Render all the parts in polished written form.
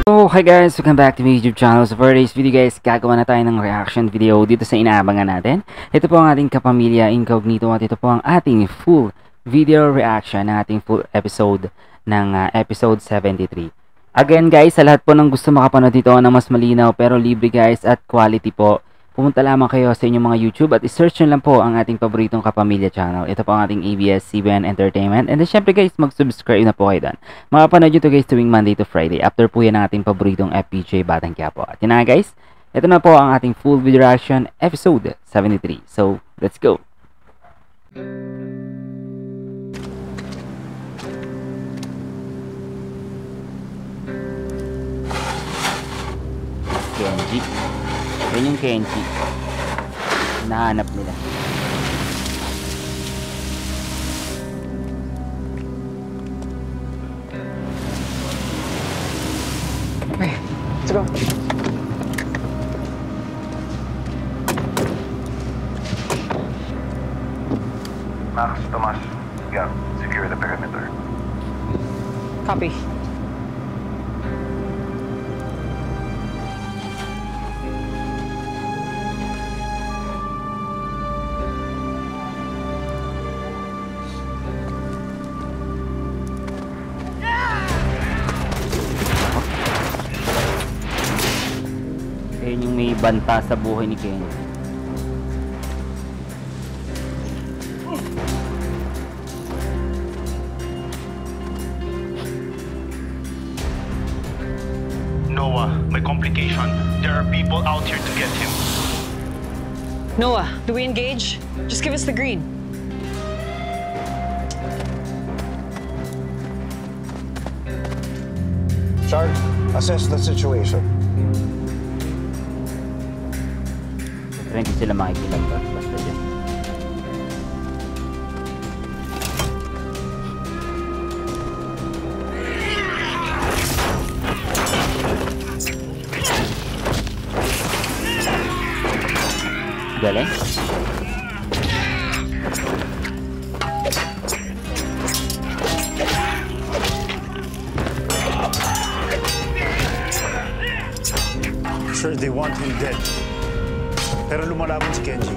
So, hi guys! Welcome back to my YouTube channel. So for today's video guys, gagawa na tayo ng reaction video dito sa inaabangan natin. Ito po ang ating Kapamilya Incognito at ito po ang ating full video reaction ng ating full episode ng episode 73. Again guys, sa lahat po ng gusto makapanood dito na mas malinaw pero libre guys at quality po, pumunta lamang kayo sa inyong mga YouTube at isearch nyo lang po ang ating paboritong Kapamilya channel. Ito po ang ating ABS-CBN Entertainment. And then syempre guys, mag-subscribe na po kayo doon. Makapanood nyo to guys tuwing Monday to Friday. After po yan ang ating paboritong FPJ Batang Quiapo. At yun na guys, ito na po ang ating full video reaction episode 73. So, let's go! Kenji. Yan yung Kenji. Nahanap nila. Okay, let's go. Max, Tomas, Gab, secure the perimeter. Copy. Ayun yung may banta sa buhay ni Kenji. Noah, my complication. There are people out here to get him. Noah, do we engage? Just give us the green. Chard, assess the situation. Siyempre hindi sila makikilagpas basta dyan. Galing. Sure, they want him dead. Pero lumalaban si Kenji.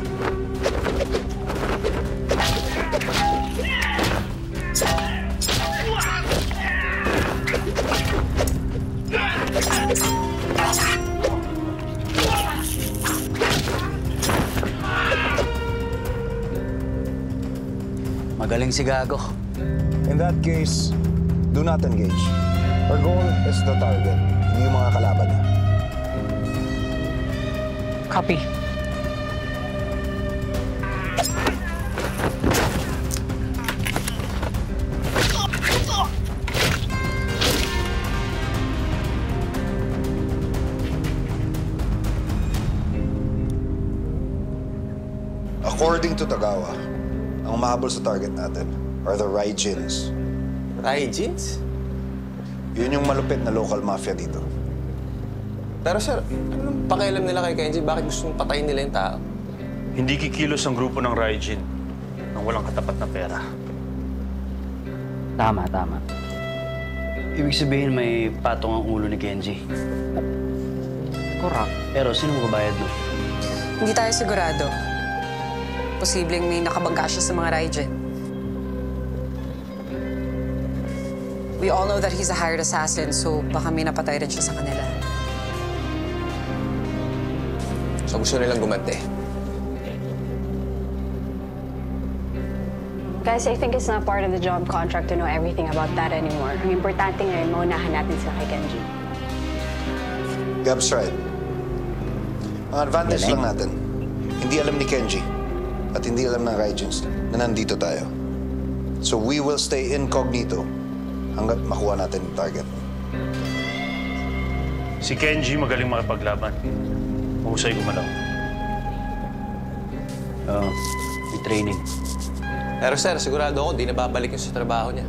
Magaling si Gago. In that case, do not engage. Our goal is the target, hindi yung mga kalaban niya. Copy. According to Tagawa, ang mahabol sa target natin are the Raijins. Raijins? Yun yung malupit na local mafia dito. Pero sir, anong pakialam nila kay Kenji? Bakit gusto mong patayin nila yung tao? Hindi kikilos ang grupo ng Raijin nang walang katapat na pera. Tama, tama. Ibig sabihin may patong ang ulo ni Kenji. Correct. Pero sino magbabayad nun? Hindi tayo sigurado. Posibleng may nakabangga siya sa mga Raijin. We all know that he's a hired assassin, so baka may napatay rin siya sa kanila. So gusto nilang gumante. Guys, I think it's not part of the job contract to know everything about that anymore. Ang importante ngayon, maunahan natin sila kay Kenji. Gab's right. Ang advantage lang natin, hindi alam ni Kenji at hindi alam ng Raijins na nandito tayo. So we will stay incognito hanggat makuha natin yung target. Si Kenji magaling makipaglaban. Mahusay gumalaw. Oo, may training. Pero sir, sigurado ako di na babalik yung sa trabaho niya.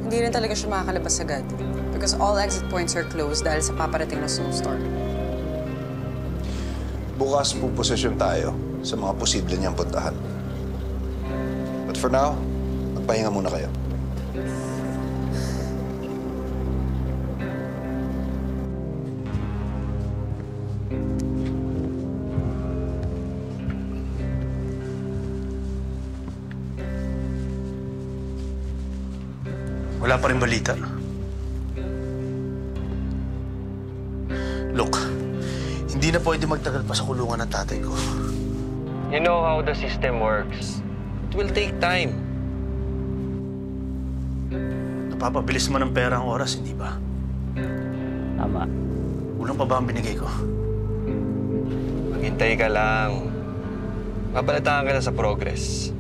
Hindi rin talaga siya makakalabas agad. Because all exit points are closed dahil sa paparating na snowstorm. Bukas puposisyon tayo sa mga posible niyang puntahan. But for now, magpahinga muna kayo. Wala pa rin balita. Look, hindi na pwede magtagal pa sa kulungan ng tatay ko. You know how the system works. It will take time. Napapabilis mo ng pera ang oras, hindi ba? Tama. Ulang pa ba ang binigay ko? Maghintay ka lang. Mabalataan ka na sa progress.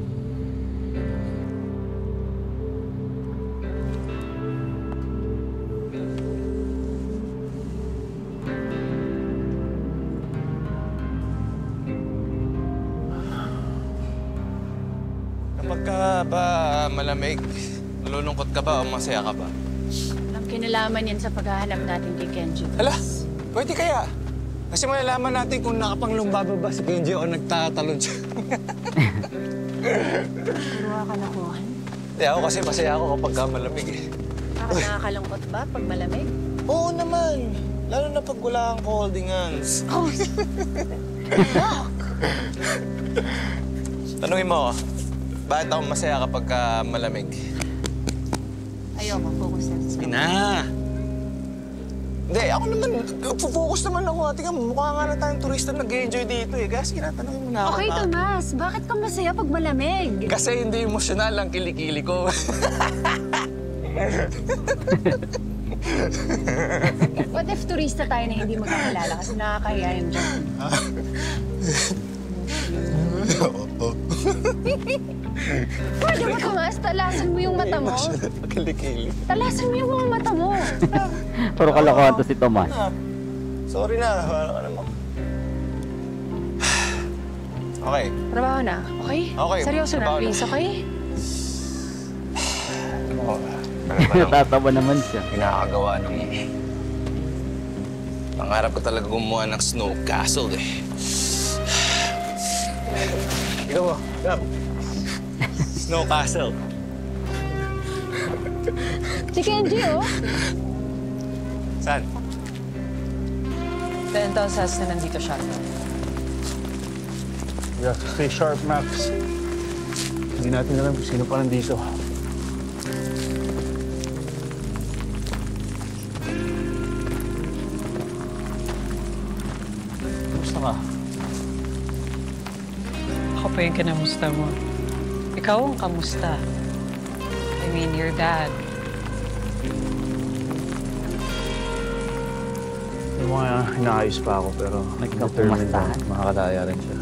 Kapag ka ba malamig, nalulungkot ka ba o masaya ka ba? Ang kinalaman yan sa paghahanap natin kay Kenji. Hala, pwede kaya. Kasi malalaman natin kung nakapanglumbago ba si Kenji o nagtatalon siya. Puro kalokohan. Hindi, ako kasi masaya ako kapag ka malamig eh. Bakit nakakalungkot ba pag malamig? Oo naman. Lalo na pag wala kang holding hands. Oh! Tanungin mo ako, bakit ako masaya kapag ka malamig? Ayoko, focus na sa... Ina! Hindi, ako naman, focus naman ako. Tingnan mo, mukha nga na tayong turista nag-enjoy dito eh. Kaya sige na, tanungin mo na ako. Okay, Tomas. Bakit ka masaya pag malamig? Kasi hindi emosyonal ang kilikili ko. What if turista tayo na hindi magkakilala kasi nakakahiya yung dyan? Pwede ba, Tomas? Talasan mo yung mata mo. Kilikili. Talasan mo yung mga mata mo. Puro kalokohan to si Tomas. Sorry na. Wala ka naman. Okay. Trabaho na, okay? Okay, Seryoso na, trabaho na. please, okay? Natatawa naman siya. Pinakagawa ng... Pangarap ko talaga gumawa ng snow castle eh. Ikaw mo, Gab. Snow castle. Si Kenji, oh. Saan? Dental says na nandito siya. You have to stay sharp, Max. Hindi natin alam kung sino pa nandito. Kamusta ka? Ako pa yung kinamusta mo. Ikaw ang kamusta. I mean, your dad. Yung mga inaayos pa ako, pero determined na makakadaya rin siya.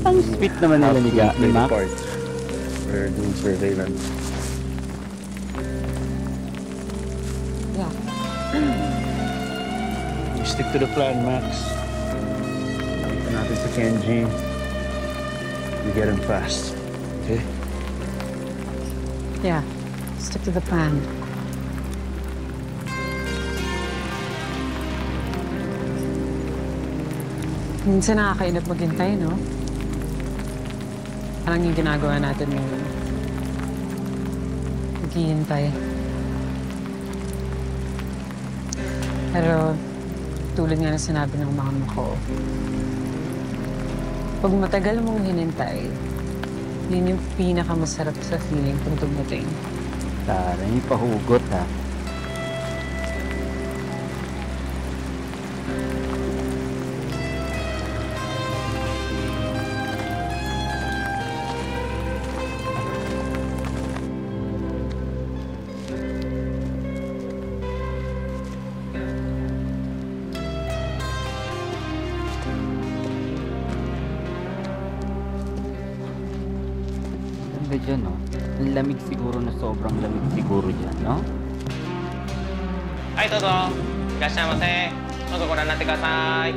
Ang sweet naman nila ni Max. We're doing surveillance. Yeah. You stick to the plan, Max. Nakita natin sa Kenji. You get him fast. Okay? Yeah. Stick to the plan. Minsan nakakainap maghintay, no? Parang yung ginagawa natin ngayon. Maghihintay. Pero tulad nga na sinabi ng mama ko, pag matagal mong hinintay, yun yung pinakamasarap sa feeling kung dumating. Tara, yung pahugot ha. Ganda dyan, no? Ang lamig siguro na sobrang lamig siguro dyan, no? Ay, Toto! Irashamase! Toto, goran natte kudasai!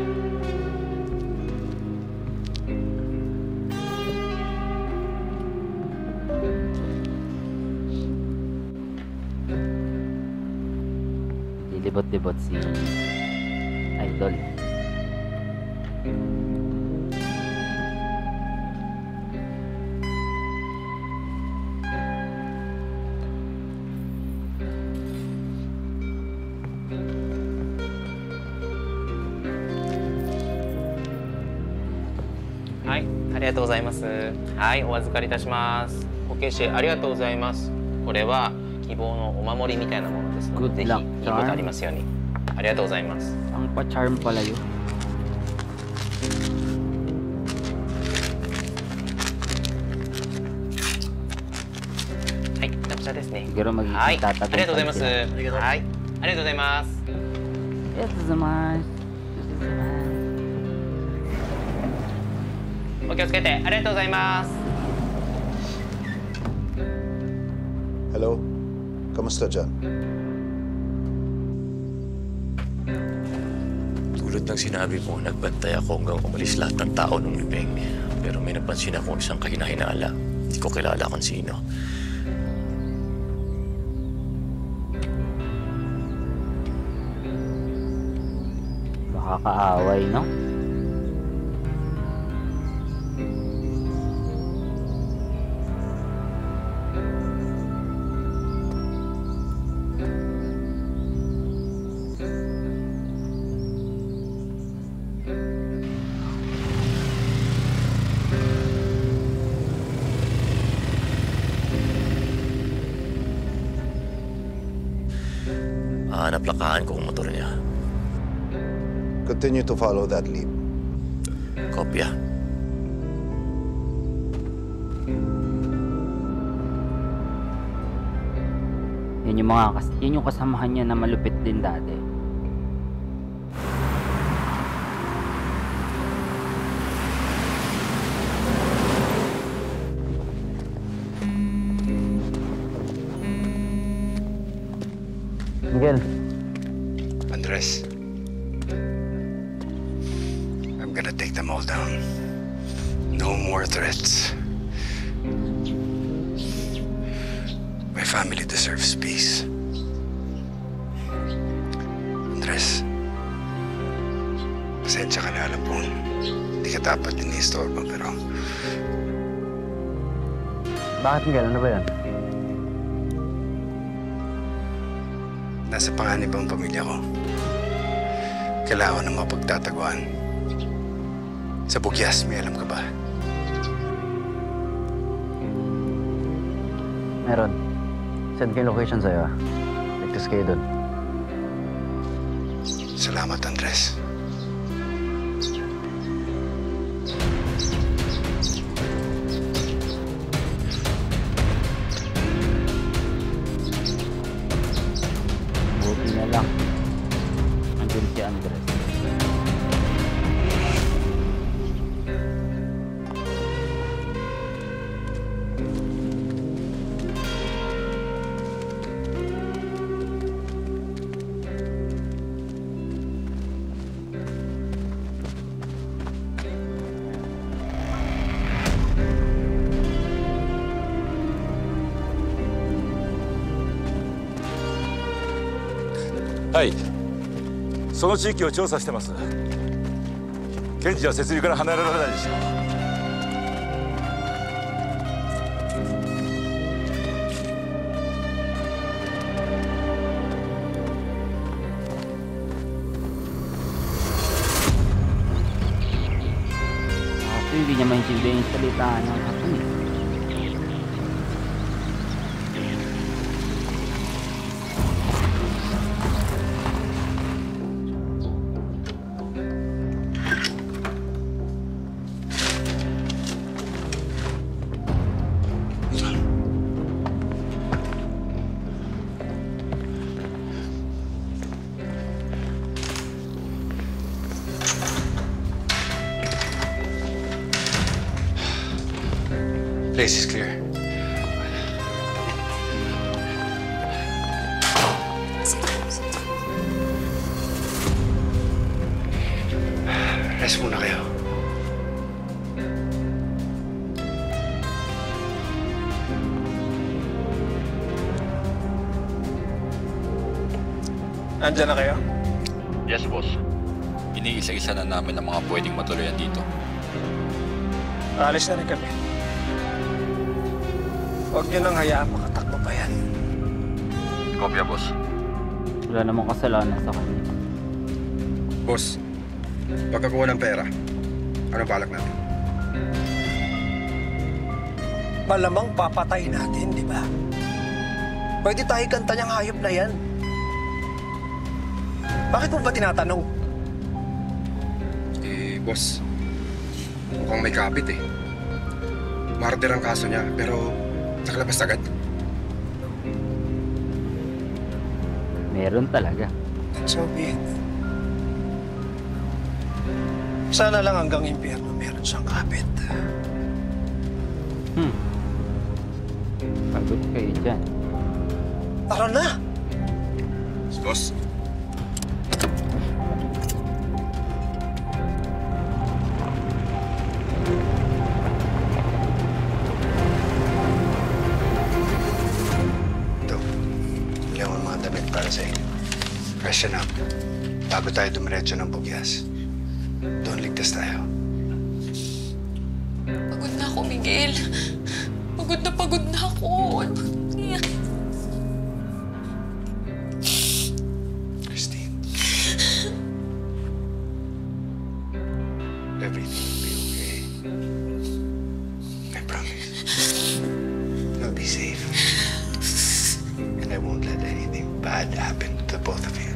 Lilibot-libot si Idol. ありがとうございます。はい、お預かりいたします。お消しありがとうございます。これは希望のお守りみたいなものですので、ぜひいいことありますように。ありがとうございます。Ang pa-charm pala yun. はい、こちらですね。 Siguro はい、あ magtatagumpay りがとうございます。 sila. はい、ありがとうございます。 Yes, Zamas. お気をつけて、ありがとうございます。 Hello? Kamusta dyan? Tulad ng sinabi mo, nagbantay ako hanggang umalis lahat ng tao ng libing. Pero may napansin akong isang kahinahinala. Hindi ko kilala kung sino. Makakaaway, no? Naplakaan ko ang motor niya. Continue to follow that lead. Kopya. Yun yung kasamahan niya na malupit din dati. Miguel. Andres. I'm gonna take them all down. No more threats. My family deserves peace. Andres. Pasensya ka na, alam kong hindi ka dapat ini-istorbo, pero... Bakit, Miguel? Ano ba yan? Nasa panganib ang pamilya ko. Kailangan ko ng mapagtataguan. Sa Bugyas, may alam ka ba? Meron. Send ko yung location sa'yo. Ligtas kayo dun. Salamat, Andres. Buti na lang. Andun si Andres.はい、その地域を調査してます。検事は設立から離れられないでしょう。Hindi niya maintindihan yung salita ng hapon eh. Place is clear. Rest muna kayo. Andiyan na kayo? Yes, boss. Iniisa-isa na namin ang mga pwedeng matuluyan dito. Alis na rin kami. Huwag niyo nang hayaan makatakbo pa yan. Kopya, boss. Wala namang kasalanan sa kanya. Boss, pagkakuha ng pera, ano balak natin? malamang papatay natin, di ba? Pwede tayo kanta niyang hayop na yan. Bakit mo ba tinatanong? Boss, mukhang may kapit eh. Murder ang kaso niya, pero nakalabas agad. Meron talaga. So be it. Sana lang hanggang impyerno meron siyang kapit. Pagod kayo dyan. Tara na! Boss. Para sa inyo. Freshen up. Bago tayo dumiretso ng Bugyas. Doon ligtas tayo. Pagod na ako, Miguel. Pagod na ako. Christine. Everything will be okay. I promise. You'll be safe. And I won't let anything bad happen to the both of you.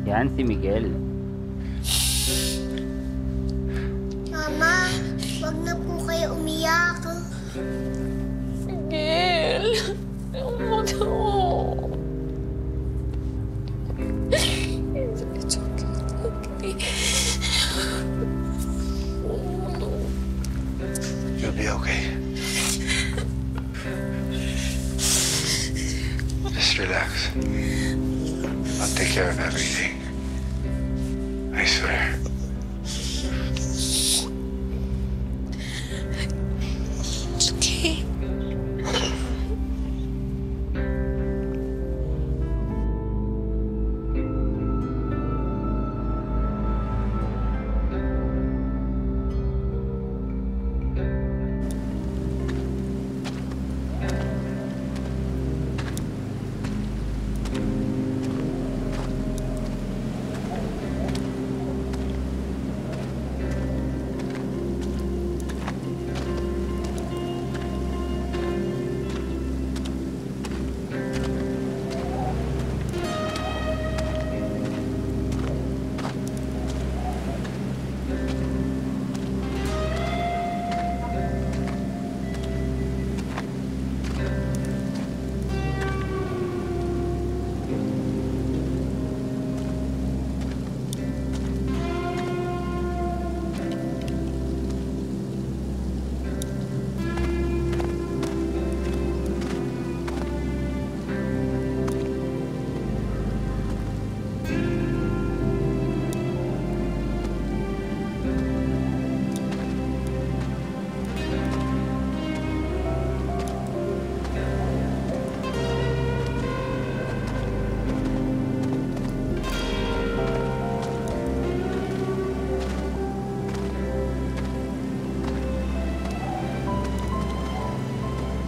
Yan si Miguel. Mama, wag na po kayo umiyak. Miguel, wag ako. It's okay. You'll be okay. Just relax. I'll take care of everything. I swear. It's okay.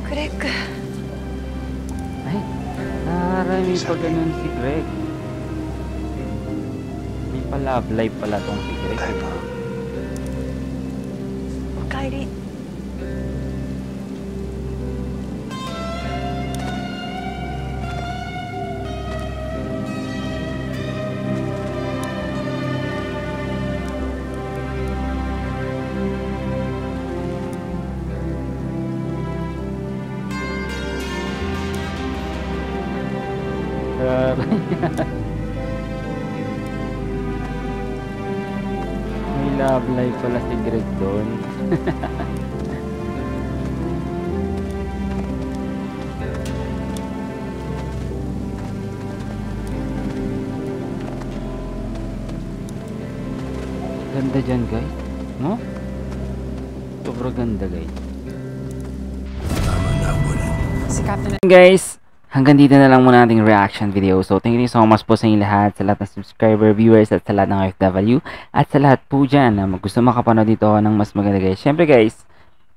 Greg. Ay, may pa ganun si Greg. May pa-love life pala tong si Greg. Kyrie. May love life pala si Greg doon. Ganda dyan guys, no? Sobrang ganda guys. Si Captain. Guys, hanggang dito na lang muna ating reaction video. So, thank you so much po sa inyo lahat, sa lahat ng subscriber, viewers, at sa lahat ng OFW, at sa lahat po dyan na gusto makapanood dito ng mas maganda guys. Siyempre guys,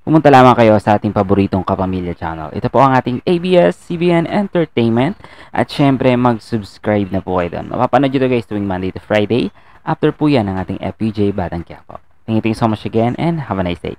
pumunta lamang kayo sa ating paboritong Kapamilya channel. Ito po ang ating ABS-CBN Entertainment. At siyempre, mag-subscribe na po kayo doon. Mapapanood nyo guys tuwing Monday to Friday. After po yan ang ating FPJ Batang Quiapo. Thank you so much again and have a nice day.